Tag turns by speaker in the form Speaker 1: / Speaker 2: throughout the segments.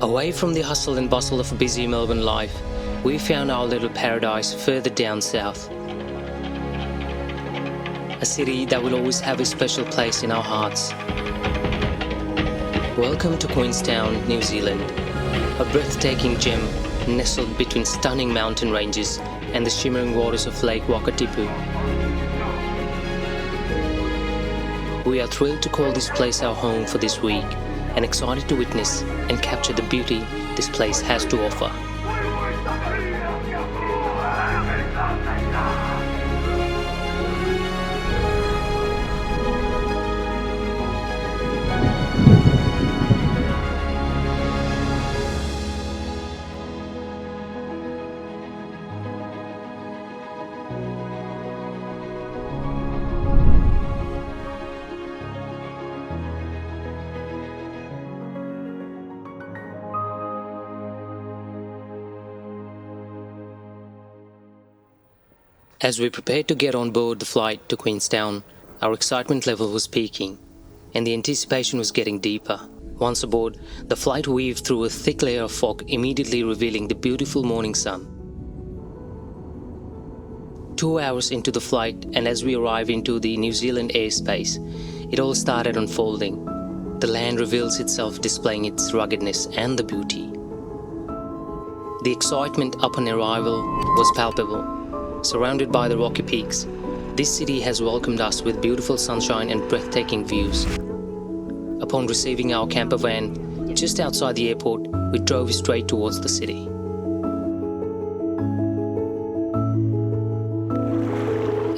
Speaker 1: Away from the hustle and bustle of busy Melbourne life, we found our little paradise further down south. A city that will always have a special place in our hearts. Welcome to Queenstown, New Zealand, a breathtaking gem nestled between stunning mountain ranges and the shimmering waters of Lake Wakatipu. We are thrilled to call this place our home for this week and excited to witness and capture the beauty this place has to offer. As we prepared to get on board the flight to Queenstown, our excitement level was peaking, and the anticipation was getting deeper. Once aboard, the flight weaved through a thick layer of fog, immediately revealing the beautiful morning sun. 2 hours into the flight, and as we arrive into the New Zealand airspace, it all started unfolding. The land reveals itself, displaying its ruggedness and the beauty. The excitement upon arrival was palpable. Surrounded by the rocky peaks, this city has welcomed us with beautiful sunshine and breathtaking views. Upon receiving our camper van just outside the airport, we drove straight towards the city.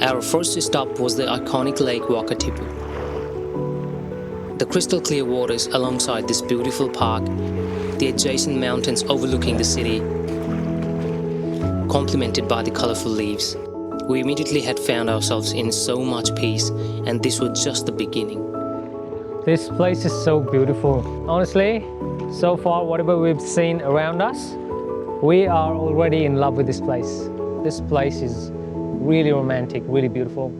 Speaker 1: Our first stop was the iconic Lake Wakatipu. The crystal clear waters alongside this beautiful park, the adjacent mountains overlooking the city, complemented by the colourful leaves. We immediately had found ourselves in so much peace, and this was just the beginning.
Speaker 2: This place is so beautiful. Honestly, so far whatever we've seen around us, we are already in love with this place. This place is really romantic, really beautiful.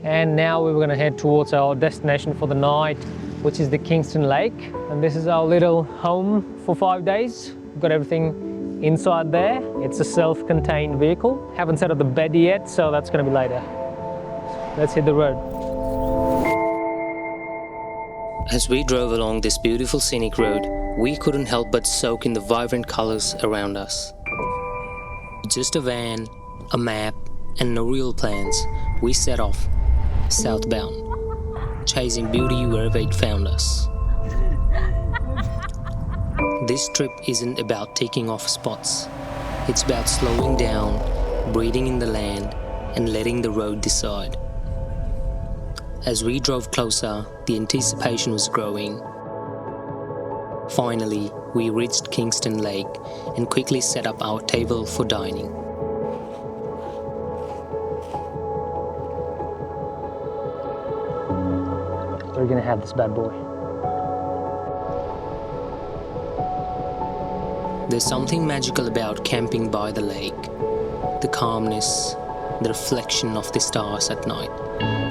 Speaker 2: And now we're going to head towards our destination for the night, which is the Kingston Lake. And this is our little home for 5 days. We've got everything inside there. It's a self-contained vehicle. Haven't set up the bed yet, so that's going to be later. Let's hit the road.
Speaker 1: As we drove along this beautiful scenic road, we couldn't help but soak in the vibrant colors around us. Just a van, a map, and no real plans, we set off, southbound, chasing beauty wherever it found us. This trip isn't about taking off spots. It's about slowing down, breathing in the land, and letting the road decide. As we drove closer, the anticipation was growing. Finally, we reached Kingston Lake and quickly set up our table for dining.
Speaker 2: We're gonna have this bad boy.
Speaker 1: There's something magical about camping by the lake. The calmness, the reflection of the stars at night.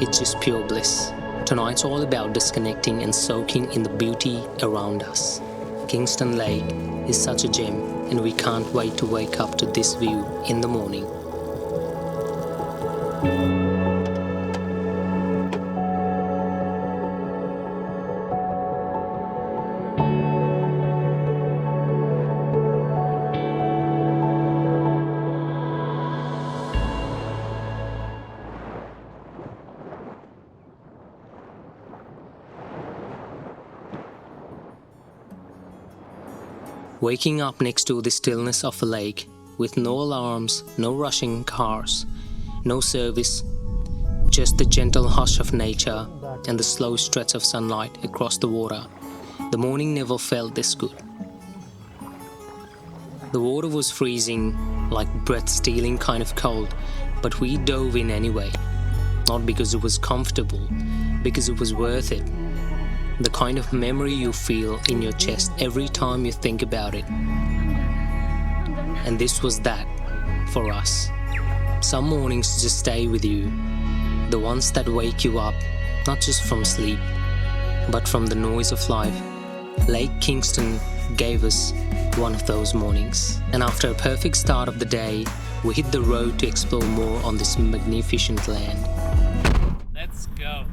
Speaker 1: It's just pure bliss. Tonight's all about disconnecting and soaking in the beauty around us. Kingston Lake is such a gem, and we can't wait to wake up to this view in the morning. Waking up next to the stillness of a lake, with no alarms, no rushing cars, no service, just the gentle hush of nature and the slow stretch of sunlight across the water. The morning never felt this good. The water was freezing, like breath-stealing kind of cold, but we dove in anyway. Not because it was comfortable, because it was worth it. The kind of memory you feel in your chest every time you think about it. And this was that for us. Some mornings just stay with you, the ones that wake you up, not just from sleep, but from the noise of life. Lake Kingston gave us one of those mornings. And after a perfect start of the day, we hit the road to explore more on this magnificent land.
Speaker 2: Let's go.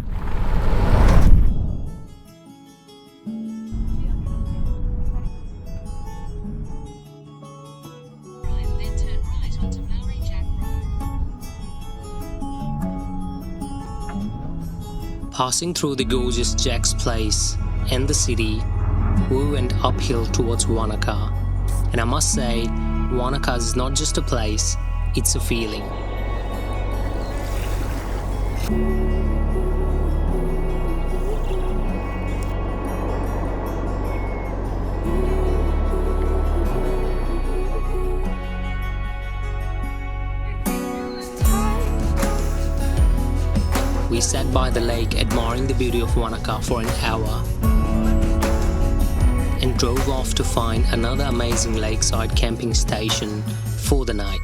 Speaker 3: Then turn right onto Maori Jack Road.
Speaker 1: Passing through the gorgeous Jack's Place and the city, we went uphill towards Wanaka. And I must say, Wanaka is not just a place, it's a feeling. We sat by the lake admiring the beauty of Wanaka for an hour and drove off to find another amazing lakeside camping station for the night.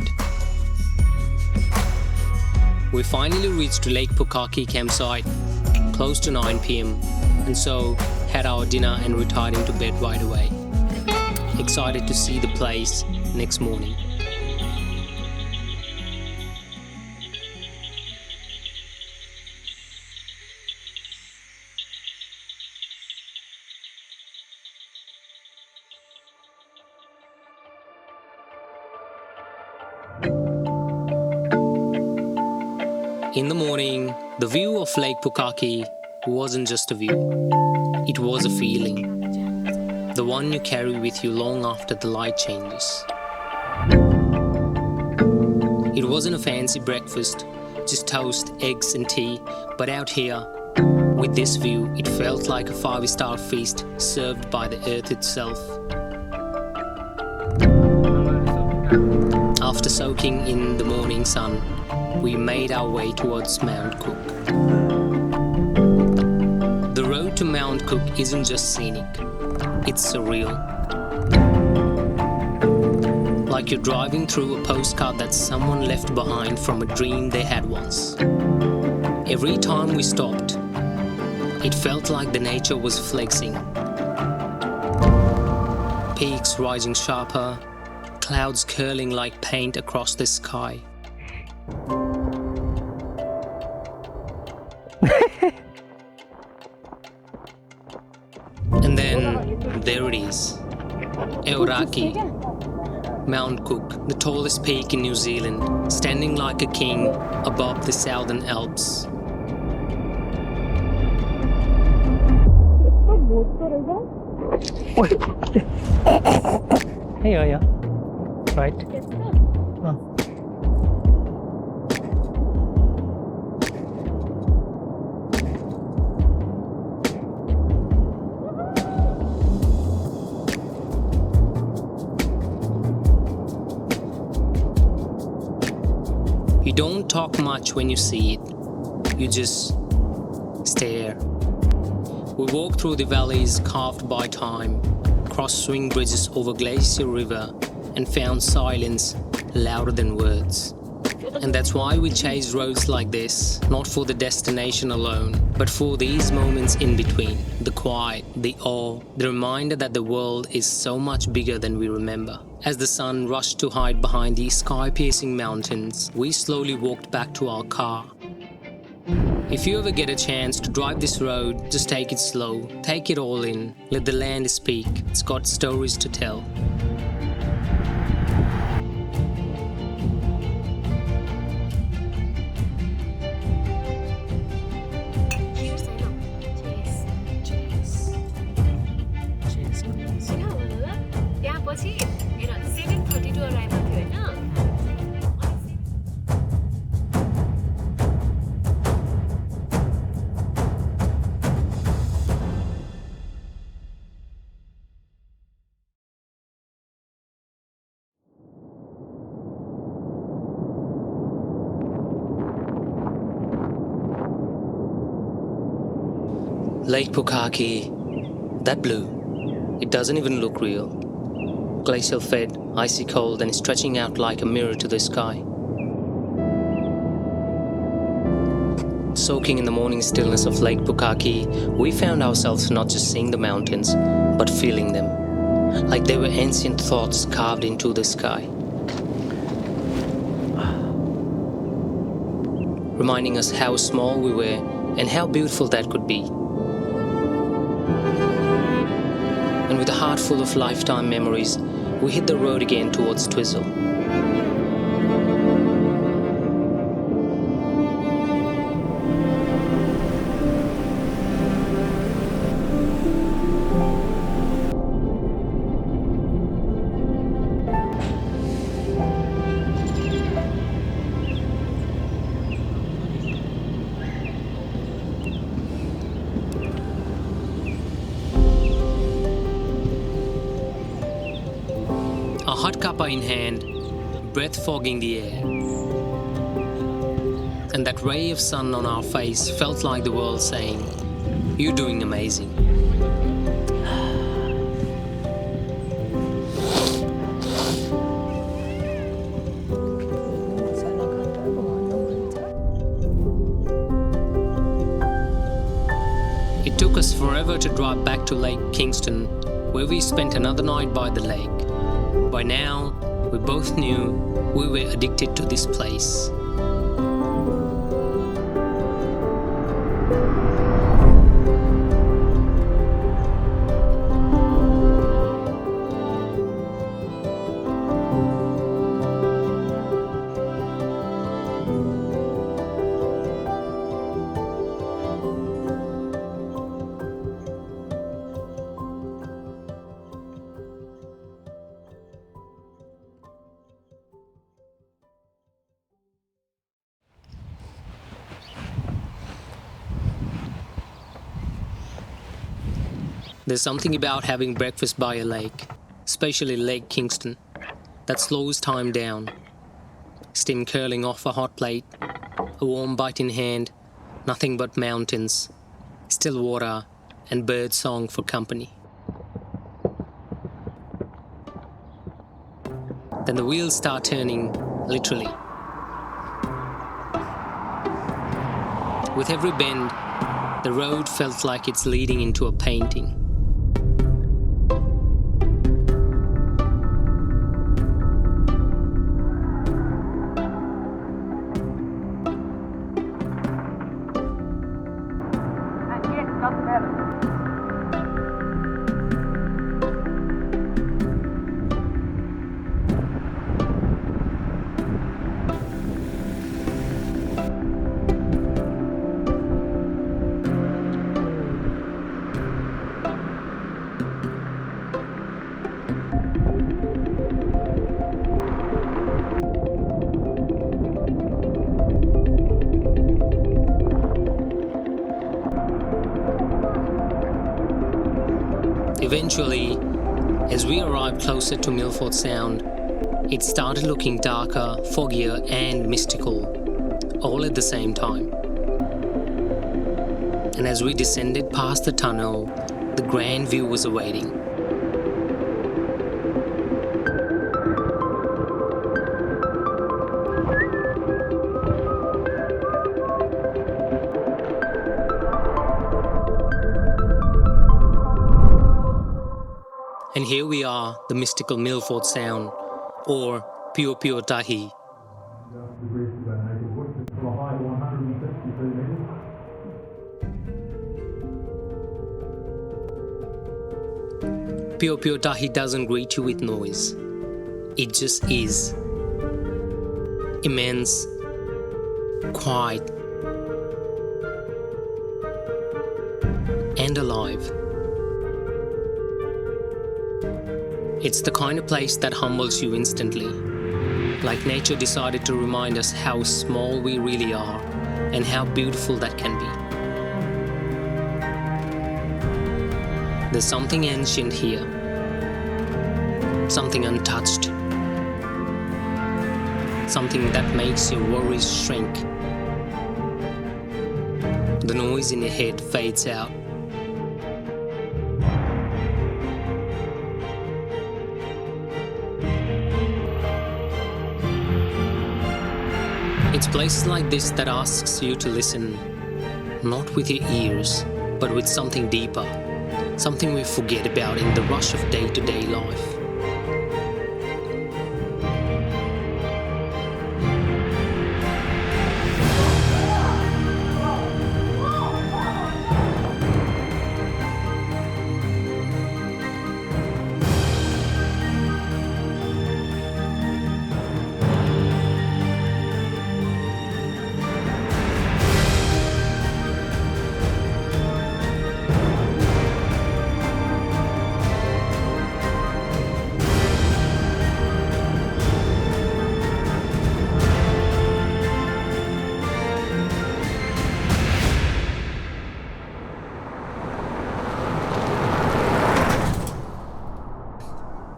Speaker 1: We finally reached Lake Pukaki campsite close to 9 p.m. and so had our dinner and retired into bed right away. Excited to see the place next morning. In the morning, the view of Lake Pukaki wasn't just a view, it was a feeling. The one you carry with you long after the light changes. It wasn't a fancy breakfast, just toast, eggs and tea, but out here, with this view, it felt like a 5-star feast served by the earth itself. After soaking in the morning sun, we made our way towards Mount Cook. The road to Mount Cook isn't just scenic, it's surreal. Like you're driving through a postcard that someone left behind from a dream they had once. Every time we stopped, it felt like the nature was flexing. Peaks rising sharper, clouds curling like paint across the sky. And then there it is, Aoraki, Mount Cook, the tallest peak in New Zealand, standing like a king above the Southern Alps.
Speaker 2: Yeah. Right. Oh.
Speaker 1: You don't talk much when you see it, you just stare. We walk through the valleys carved by time, crossed swing bridges over Glacier River, and found silence louder than words. And that's why we chase roads like this, not for the destination alone, but for these moments in between, the quiet, the awe, the reminder that the world is so much bigger than we remember. As the sun rushed to hide behind these sky-piercing mountains, we slowly walked back to our car. If you ever get a chance to drive this road, just take it slow, take it all in, let the land speak, it's got stories to tell. Lake Pukaki, that blue, it doesn't even look real. Glacial fed, icy cold and stretching out like a mirror to the sky. Soaking in the morning stillness of Lake Pukaki, we found ourselves not just seeing the mountains, but feeling them. like they were ancient thoughts carved into the sky, reminding us how small we were and how beautiful that could be. And with a heart full of lifetime memories, we hit the road again towards Twizel. A hot cuppa in hand, breath fogging the air. And that ray of sun on our face felt like the world saying, "You're doing amazing." It took us forever to drive back to Lake Kingston, where we spent another night by the lake. By now, we both knew we were addicted to this place. There's something about having breakfast by a lake, especially Lake Kingston, that slows time down. Steam curling off a hot plate, a warm bite in hand, nothing but mountains, still water, and bird song for company. Then the wheels start turning, literally. With every bend, the road felt like it's leading into a painting. Eventually, as we arrived closer to Milford Sound, it started looking darker, foggier, and mystical, all at the same time. And as we descended past the tunnel, the grand view was awaiting. And here we are, the mystical Milford Sound, or Puo Tahi. Puo Tahi doesn't greet you with noise. It just is. Immense, quiet, and alive. It's the kind of place that humbles you instantly, like nature decided to remind us how small we really are and how beautiful that can be. There's something ancient here, something untouched, something that makes your worries shrink. The noise in your head fades out. It's places like this that asks you to listen, not with your ears, but with something deeper, something we forget about in the rush of day-to-day life.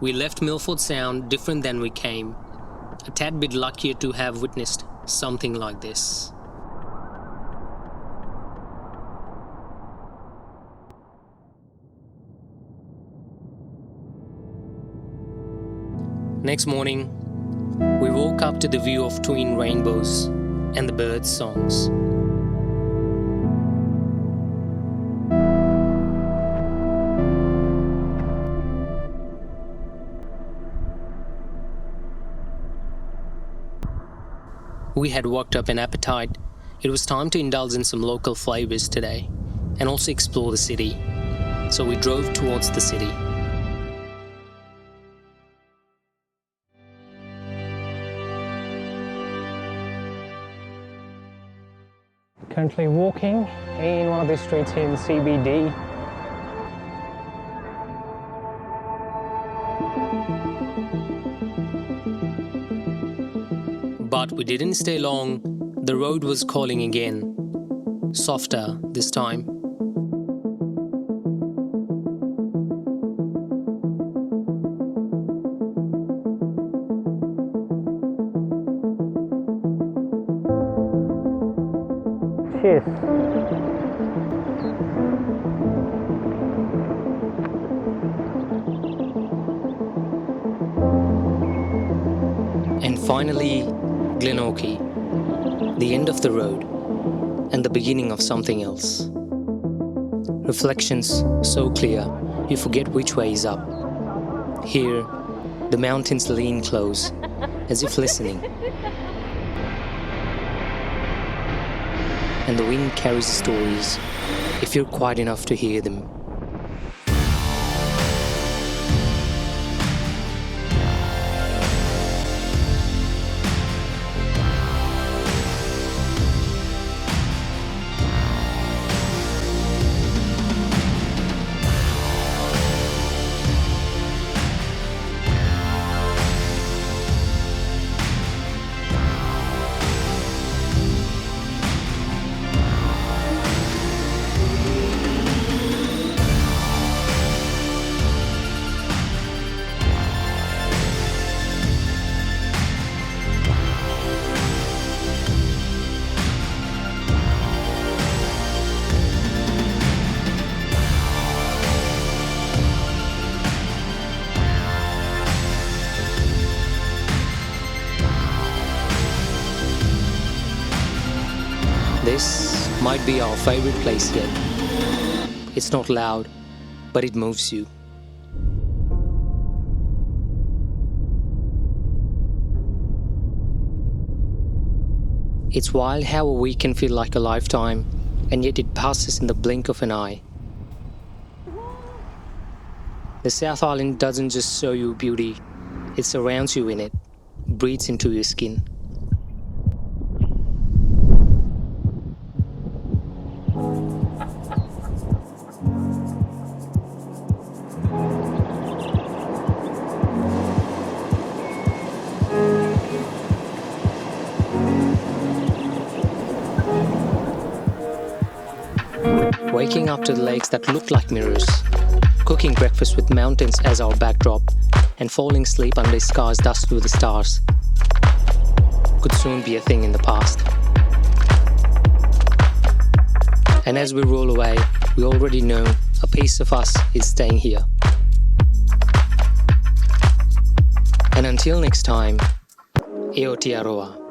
Speaker 1: We left Milford Sound different than we came, a tad bit luckier to have witnessed something like this. Next morning, we woke up to the view of twin rainbows and the birds' songs. We had worked up an appetite. It was time to indulge in some local flavors today and also explore the city. So we drove towards the city.
Speaker 2: Currently walking in one of the streets in CBD.
Speaker 1: But we didn't stay long. The road was calling again. Softer this time.
Speaker 2: Cheers.
Speaker 1: And finally, Glenorchy, the end of the road and the beginning of something else. Reflections so clear, you forget which way is up. Here, the mountains lean close, as if listening. And the wind carries stories, if you're quiet enough to hear them. This might be our favorite place yet. It's not loud, but it moves you. It's wild how a week can feel like a lifetime, and yet it passes in the blink of an eye. The South Island doesn't just show you beauty, it surrounds you in it, breathes into your skin. Waking up to the lakes that look like mirrors, cooking breakfast with mountains as our backdrop, and falling asleep under skies dusted with the stars could soon be a thing in the past. And as we roll away, we already know a piece of us is staying here. And until next time, Aotearoa.